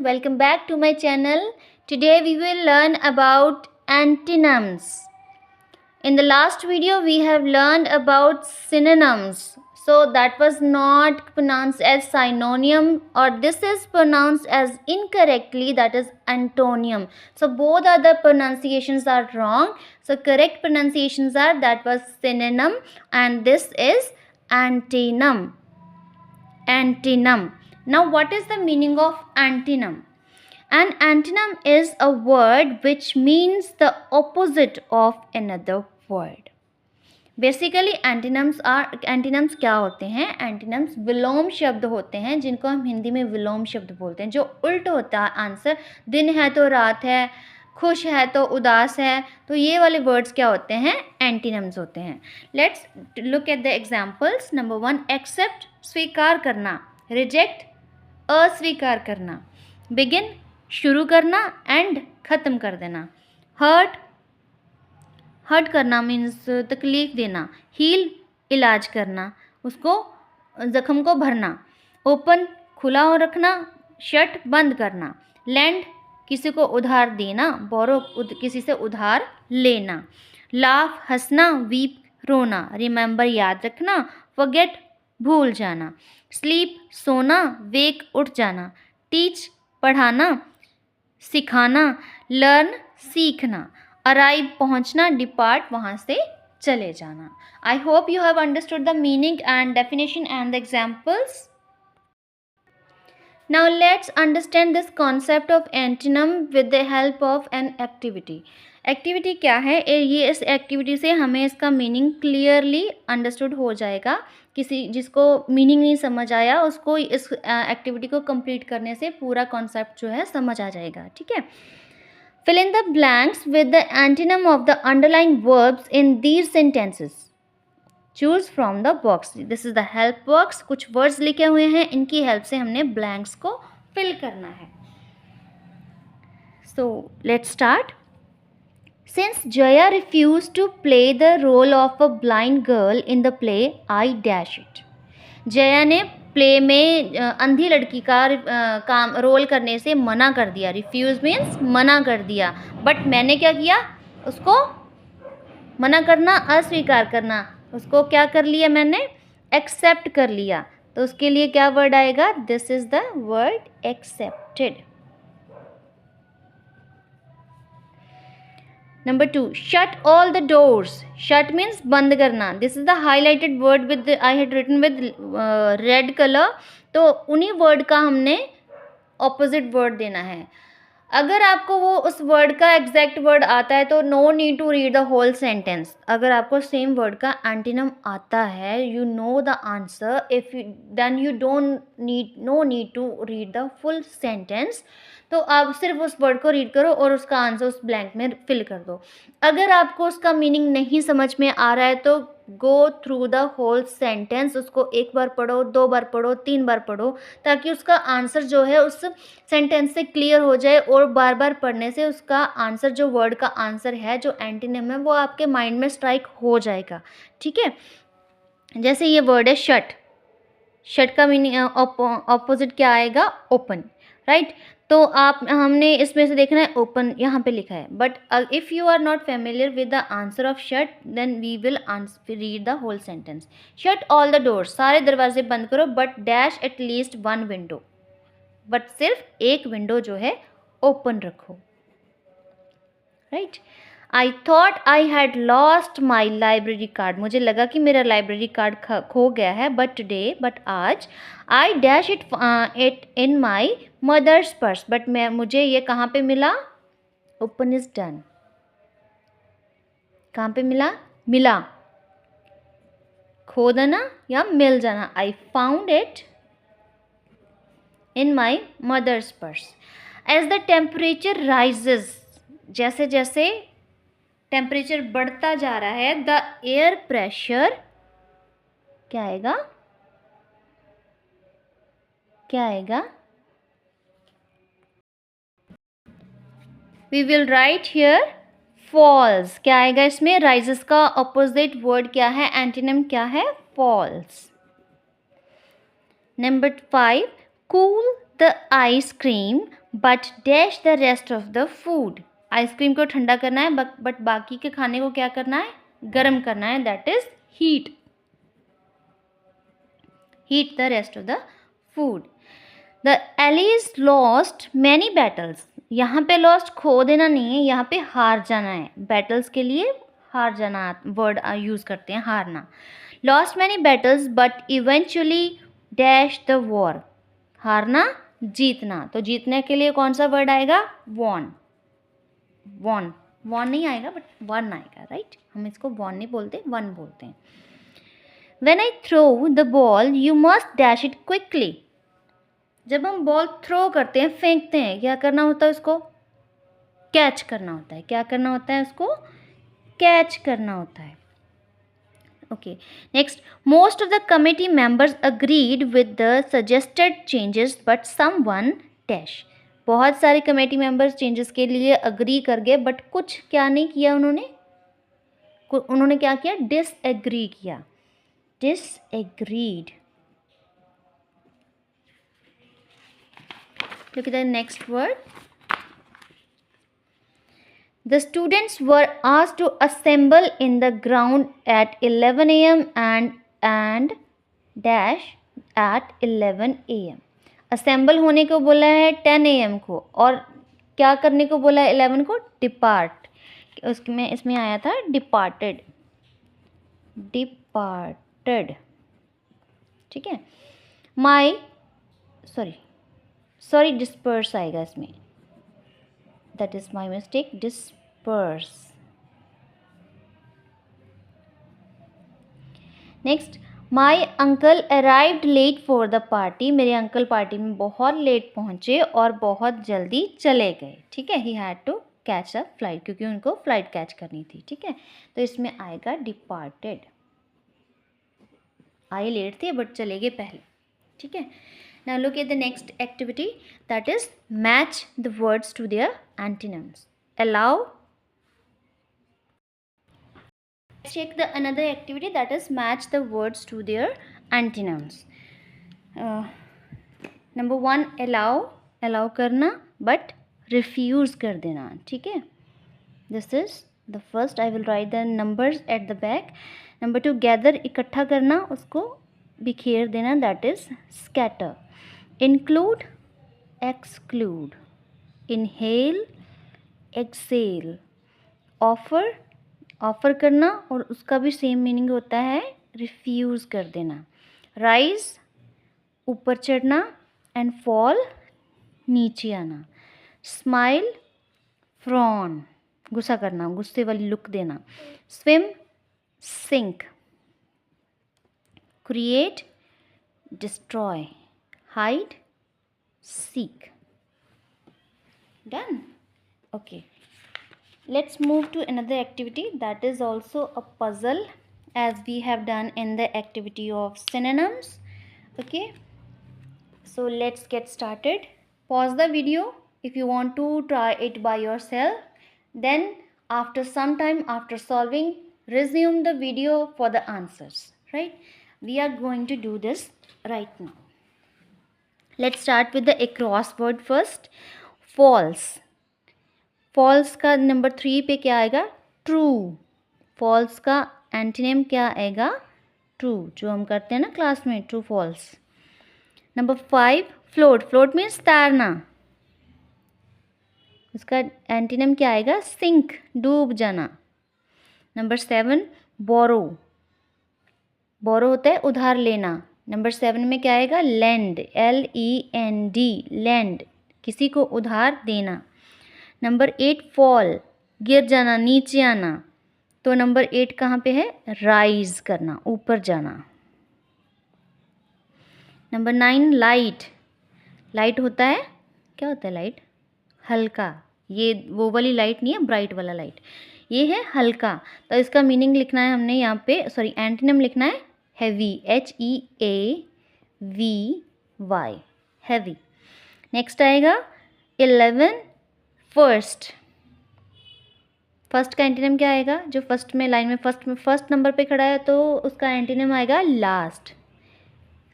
welcome back to my channel. Today we will learn about antonyms. In the last video we have learned about synonyms. So that was not pronounced as synonym, or this is pronounced as incorrectly, that is antonym. So both other pronunciations are wrong. So correct pronunciations are that was synonym and this is antonym. Antonym. Now what is the meaning of antonym? An antonym is a word which means the opposite of another word. Basically antonyms क्या होते हैं? Antonyms विलोम शब्द होते हैं जिनको हम हिंदी में विलोम शब्द बोलते हैं, जो उल्ट होता है आंसर। दिन है तो रात है, खुश है तो उदास है, तो ये वाले वर्ड्स क्या होते हैं? एंटीनम्स होते हैं। Let's look at the examples. Number 1, accept स्वीकार करना, रिजेक्ट अस्वीकार करना, बिगिन शुरू करना, एंड ख़त्म कर देना। हर्ट करना मीन्स तकलीफ़ देना, हील इलाज करना, उसको ज़ख्म को भरना, ओपन खुला हो रखना, शट बंद करना, लैंड किसी को उधार देना, बोरो किसी से उधार लेना, लाफ हंसना, वीप रोना, रिमेंबर याद रखना, फॉरगेट भूल जाना, स्लीप सोना, वेक उठ जाना, टीच पढ़ाना सिखाना, लर्न सीखना, अराइव पहुंचना, डिपार्ट वहाँ से चले जाना। I hope you have understood the meaning and definition and the examples. Now let's understand this concept of antonym with the help of an activity. Activity क्या है? ये इस एक्टिविटी से हमें इसका मीनिंग क्लियरली अंडरस्टूड हो जाएगा। किसी जिसको मीनिंग नहीं समझ आया उसको इस एक्टिविटी को कंप्लीट करने से पूरा कॉन्सेप्ट जो है समझ आ जाएगा। ठीक है। Fill in the blanks with the antonym of the underlying verbs in these sentences. Choose from the box. This is the help box. कुछ words लिखे हुए हैं, इनकी help से हमने blanks को fill करना है। So let's start. Since Jaya refused to play the role of a blind girl in the play, I dash it. Jaya ने प्ले में अंधी लड़की का काम रोल करने से मना कर दिया। रिफ्यूज़ मीन्स मना कर दिया, बट मैंने क्या किया? उसको मना करना, अस्वीकार करना, उसको क्या कर लिया मैंने? एक्सेप्ट कर लिया। तो उसके लिए क्या वर्ड आएगा? This is the word accepted. Number 2, shut all the doors. Shut means बंद करना. This is the highlighted word with I had written with red color. तो उन्हीं word का हमने opposite word देना है। अगर आपको वो उस वर्ड का एग्जैक्ट वर्ड आता है तो no need to read the whole sentence. अगर आपको सेम वर्ड का एंटीनम आता है, you know the answer, if you then you don't need to read the full sentence. तो आप सिर्फ उस वर्ड को रीड करो और उसका आंसर उस ब्लैंक में फिल कर दो। अगर आपको उसका मीनिंग नहीं समझ में आ रहा है तो go through the whole sentence, उसको एक बार पढ़ो, 2 बार पढ़ो, 3 बार पढ़ो, ताकि उसका आंसर जो है उस सेंटेंस से क्लियर हो जाए। और बार बार पढ़ने से उसका आंसर, जो वर्ड का आंसर है, जो एंटीनिम है, वो आपके माइंड में स्ट्राइक हो जाएगा। ठीक है। जैसे ये वर्ड है शट, शट का मीनिंग ऑपोजिट क्या आएगा? Open, right. तो हमने इसमें से देखना है ओपन, यहाँ पे लिखा है, but if you are not familiar with the answer of shut then we will read the whole sentence. Shut all the doors, सारे दरवाजे बंद करो, but dash at least 1 window, but सिर्फ एक विंडो जो है ओपन रखो, right. I thought I had lost my library card, मुझे लगा कि मेरा लाइब्रेरी कार्ड खो गया है, बट आज I dash it in my mother's purse, but मुझे ये कहाँ पे मिला? Open is done. कहाँ पे मिला खो देना या मिल जाना। I found it in my mother's purse. As the temperature rises, जैसे जैसे टेम्परेचर बढ़ता जा रहा है, द एयर प्रेशर क्या आएगा? We will write here false. क्या आएगा इसमें? राइजेस का ऑपोजिट वर्ड क्या है? एंटीनिम क्या है? False. Number 5, cool the ice cream but dash the rest of the food, ice cream को ठंडा करना है बट बाकी के खाने को क्या करना है, गर्म करना है, that is heat the rest of the food. The allies lost many battles, यहाँ पे लॉस्ट खो देना नहीं है, यहाँ पे हार जाना है. बैटल्स के लिए हार जाना वर्ड यूज करते हैं, हारना. Lost many battles but eventually dash the war, हारना जीतना. तो जीतने के लिए कौन सा वर्ड आएगा, वॉन. वॉन वॉन नहीं आएगा बट वन आएगा, राइट. हम इसको वॉन नहीं बोलते, वन बोलते हैं. When I throw the ball, you must dash it quickly. जब हम बॉल थ्रो करते हैं, फेंकते हैं, क्या करना होता है, उसको कैच करना होता है. क्या करना होता है, उसको कैच करना होता है. Okay, next. Most of the committee members agreed with the suggested changes but someone dash. बहुत सारे कमेटी मेंबर्स चेंजेस के लिए अग्री कर गए बट कुछ क्या नहीं किया उन्होंने क्या किया, डिसएग्री किया. Disagreed. Look at the next word. The students were asked to assemble in the ground at 11 a.m. and dash at 11 a.m. Assemble होने को बोला है 10 a.m. को, और क्या करने को बोला है 11 को, डिपार्ट. इसमें आया था डिपार्टेड. ठीक है. सॉरी डिस्पर्स आएगा इसमें, that is my mistake, disperse. Next. My uncle arrived late for the party. मेरे अंकल पार्टी में बहुत लेट पहुंचे और बहुत जल्दी चले गए. ठीक है, he had to catch a flight, क्योंकि उनको फ्लाइट कैच करनी थी. ठीक है, तो इसमें आएगा डिपार्टेड. आए लेट थे बट चले गए पहले. ठीक है. Now look at the next activity, that is match the words to their antonyms. Allow. Check the another activity, that is match the words to their antonyms. Number 1, allow करना but refuse कर देना. ठीक है, this is the first. I will write the numbers at the back. Number 2, gather इकट्ठा करना, उसको बिखेर देना, that is scatter. Include, exclude. Inhale, exhale. Offer करना और उसका भी सेम मीनिंग होता है, रिफ्यूज़ कर देना. राइज, ऊपर चढ़ना, एंड फॉल, नीचे आना. स्माइल, फ्रॉन, गुस्सा करना, गुस्से वाली लुक देना. Swim, sink. Create, destroy. Hide, seek. Done. Okay. Let's move to another activity, that is also a puzzle, as we have done in the activity of synonyms. Okay, so let's get started. Pause the video if you want to try it by yourself. Then after some time, after solving, resume the video for the answers. Right, we are going to do this right now. Let's start with the across word first. False. False का number 3 पे क्या आएगा, true. False का एंटीनेम क्या आएगा, true, जो हम करते हैं ना क्लास में, true false. Number 5, float. Float means तैरना, उसका एंटीनेम क्या आएगा, सिंक, डूब जाना. नंबर 7, बोरो. बोरो होता है उधार लेना. नंबर 7 में क्या आएगा, लैंड, LEND, लैंड, किसी को उधार देना. नंबर 8, फॉल, गिर जाना, नीचे आना. तो नंबर 8 कहाँ पे है, राइज करना, ऊपर जाना. Number 9, light. लाइट होता है, क्या होता है लाइट, हल्का. ये वो वाली लाइट नहीं है, ब्राइट वाला लाइट, ये है हल्का. तो इसका मीनिंग लिखना है हमने यहाँ पे, सॉरी एंटीनिम लिखना है, हैवी, HEAVY, हैवी. नेक्स्ट आएगा 11, फर्स्ट. फर्स्ट का एंटीनिम क्या आएगा, जो फर्स्ट में लाइन में फर्स्ट नंबर पे खड़ा है, तो उसका एंटीनिम आएगा लास्ट,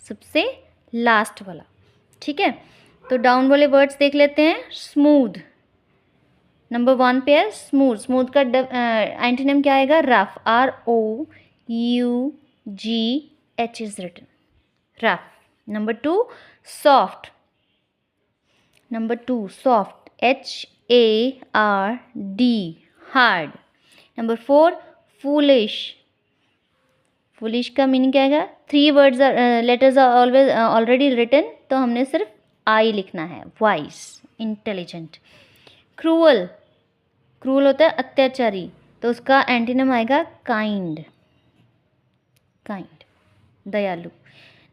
सबसे लास्ट वाला. ठीक है. तो डाउन वाले वर्ड्स देख लेते हैं. स्मूथ नंबर 1 पे है स्मूथ. स्मूथ का एंटीनम क्या आएगा? Rough. ROUGH is written. Rough. Number 2 soft. Number 2 soft. HARD hard. Number 4 foolish. Foolish का मीनिंग क्या आएगा? 3 words letters are always already written, तो हमने सिर्फ आई लिखना है. Wise intelligent. क्रूअल. क्रूअल होता है अत्याचारी, तो उसका एंटीनम आएगा काइंड. काइंड दयालु.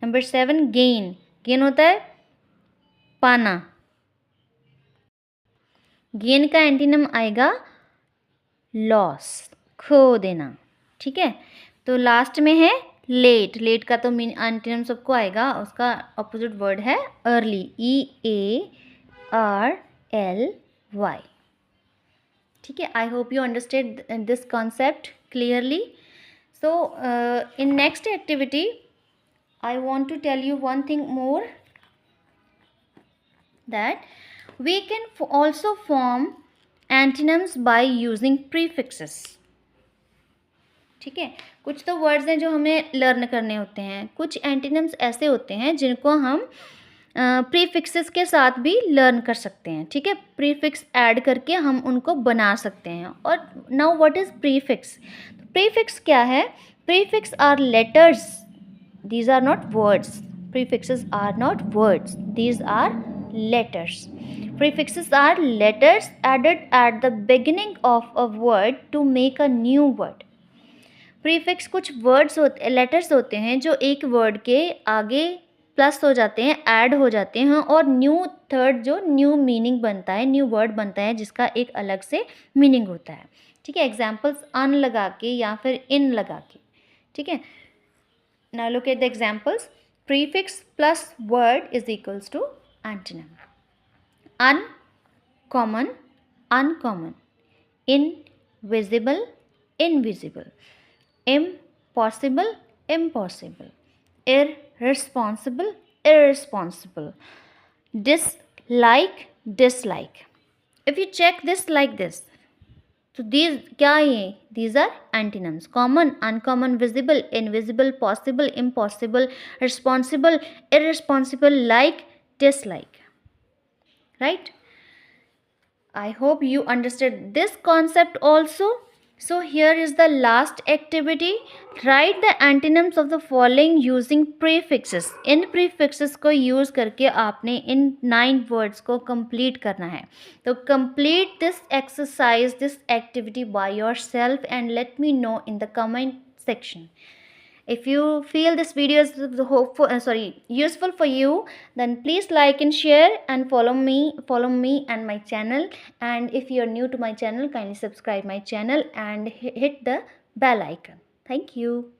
Number 7 gain. गेन होता है पाना. गेन का एंटीनम आएगा लॉस, खो देना. ठीक है. तो लास्ट में है लेट. लेट का तो एंटीनम सबको आएगा, उसका ऑपोजिट वर्ड है अर्ली. EARLY. ठीक है. I hope you understand this concept clearly. So in next activity I want to tell you one thing more, that we can also form antonyms by using prefixes. ठीक है. कुछ तो words हैं जो हमें learn करने होते हैं. कुछ एंटीनम्स ऐसे होते हैं जिनको हम प्रीफिक्सेस के साथ भी लर्न कर सकते हैं. ठीक है. प्रीफिक्स ऐड करके हम उनको बना सकते हैं. और now what is prefix? Prefix क्या है? Prefix are letters. These are not words. Prefixes are not words. These are letters. Prefixes are letters added at the beginning of a word to make a new word. Prefix कुछ words होते, letters होते हैं जो एक word के आगे plus हो जाते हैं, ऐड हो जाते हैं, और न्यू थर्ड जो न्यू मीनिंग बनता है, न्यू वर्ड बनता है जिसका एक अलग से मीनिंग होता है. ठीक है. एग्जाम्पल्स अन लगा के या फिर इन लगा के. ठीक है. Now look at the examples. Prefix plus word is equals to antonym. Uncommon, uncommon. Invisible, invisible. Impossible, impossible. Irresponsible, irresponsible. Dislike, dislike. If you check this like this, तो these क्या है? These are antonyms. Common, uncommon, visible, invisible, possible, impossible, responsible, irresponsible, like, dislike. Right? I hope you understood this concept also. So here is the last activity. Write the antonyms of the following using prefixes. In prefixes को use करके आपने इन 9 words को complete करना है. तो complete this exercise, this activity by yourself and let me know in the comment section. If you feel this video is useful for you, then please like and share and follow me and my channel. And if you are new to my channel, kindly subscribe my channel and hit the bell icon. Thank you.